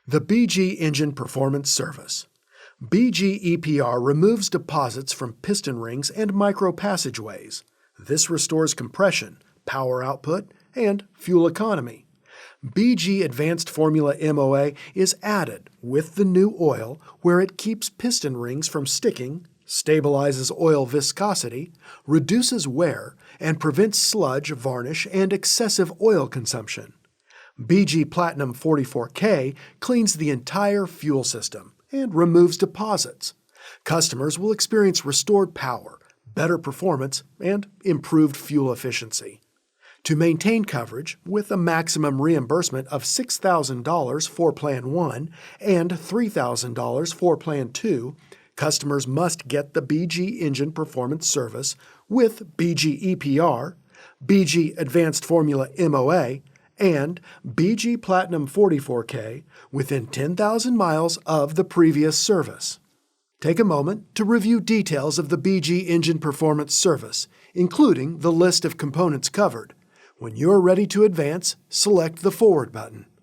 The BG Engine Performance Service. BG EPR removes deposits from piston rings and micro passageways. This restores compression, power output, and fuel economy. BG Advanced Formula MOA is added with the new oil where it keeps piston rings from sticking, stabilizes oil viscosity, reduces wear, and prevents sludge, varnish, and excessive oil consumption. BG Platinum 44K cleans the entire fuel system and removes deposits. Customers will experience restored power, better performance, and improved fuel efficiency. To maintain coverage, with a maximum reimbursement of $6,000 for Plan 1 and $3,000 for Plan 2, customers must get the BG Engine Performance Service with BG EPR, BG Advanced Formula MOA, and BG Platinum 44K within 10,000 miles of the previous service. Take a moment to review details of the BG Engine Performance Service, including the list of components covered. When you're ready to advance, select the Forward button.